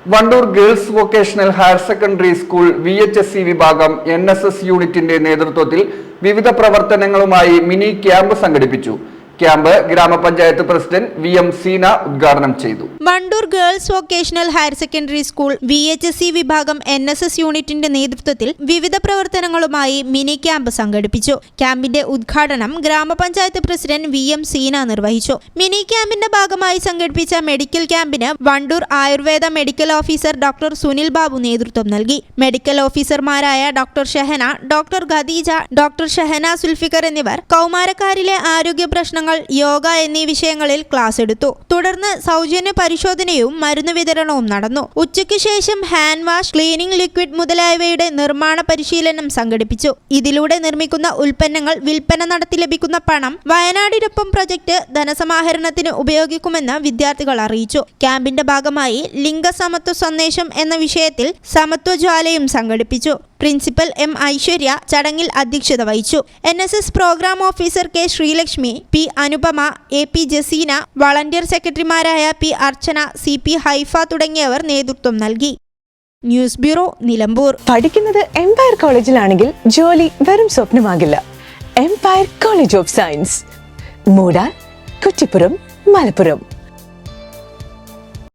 Wandoor girls vocational higher secondary school VHSC വിഭാഗം NSS യൂണിറ്റിന്റെ നേതൃത്വത്തിൽ വിവിധ പ്രവർത്തനങ്ങളുമായി മിനി ക്യാമ്പ് സംഘടിപ്പിച്ചു. ക്യാമ്പ് ഗ്രാമപഞ്ചായത്ത് പ്രസിഡന്റ് VM സീന ഉദ്ഘാടനം ചെയ്തു. Wandoor girls vocational higher secondary school VHSC വിഭാഗം NSS യൂണിറ്റിന്റെ നേതൃത്വത്തിൽ വിവിധ പ്രവർത്തനങ്ങളുമായി മിനി ക്യാമ്പ് സംഘടിപ്പിച്ചു. ക്യാമ്പിന്റെ ഉദ്ഘാടനം ഗ്രാമപഞ്ചായത്ത് പ്രസിഡന്റ് VM സീന നിർവഹിച്ചു. മിനി ക്യാമ്പിന്റെ ഭാഗമായി സംഘടിപ്പിച്ച മെഡിക്കൽ ക്യാമ്പിന് Wandoor Ayurveda medical officer doctor Sunil Babu നേതൃത്വം നൽകി. മെഡിക്കൽ ഓഫീസർമാരായ doctor Shahana, doctor Khadeeja, doctor Shahana Sulfikar എന്നിവർ കൗമാരക്കാരിലെ ആരോഗ്യ പ്രശ്നങ്ങൾ, യോഗ എന്നീ വിഷയങ്ങളിൽ ക്ലാസ് എടുത്തു. തുടർന്ന് സൗജന്യ പരിശോധനയും മരുന്ന് വിതരണവും നടന്നു. ഉച്ചയ്ക്ക് ശേഷം ഹാൻഡ് വാഷ്, ക്ലീനിംഗ് ലിക്വിഡ് മുതലായവയുടെ നിർമ്മാണ പരിശീലനം സംഘടിപ്പിച്ചു. ഇതിലൂടെ നിർമ്മിക്കുന്ന ഉൽപ്പന്നങ്ങൾ വിൽപ്പന നടത്തി ലഭിക്കുന്ന പണം വയനാടിനൊപ്പം പ്രൊജക്ട് ധനസമാഹരണത്തിന് ഉപയോഗിക്കുമെന്ന് വിദ്യാർത്ഥികൾ അറിയിച്ചു. ക്യാമ്പിന്റെ ഭാഗമായി ലിംഗസമത്വ സന്ദേശം എന്ന വിഷയത്തിൽ സമത്വജ്വാലയും സംഘടിപ്പിച്ചു. പ്രിൻസിപ്പൽ M ഐശ്വര്യ ചടങ്ങിൽ അധ്യക്ഷത വഹിച്ചു. NSS programme officer K Sreelakshmi, P Anupama, AP Jaseena, volunteer സെക്രട്ടറിമാരായ P അർച്ചന, CP ഹൈഫ തുടങ്ങിയവർ നേതൃത്വം നൽകി. News bureau, Nilambur. പഠിക്കുന്നത് എംപയർ കോളേജിലാണെങ്കിൽ ജോലി വെറും സ്വപ്നമാകില്ല. Empire College of Science, Moodal, Kuttippuram, Malappuram.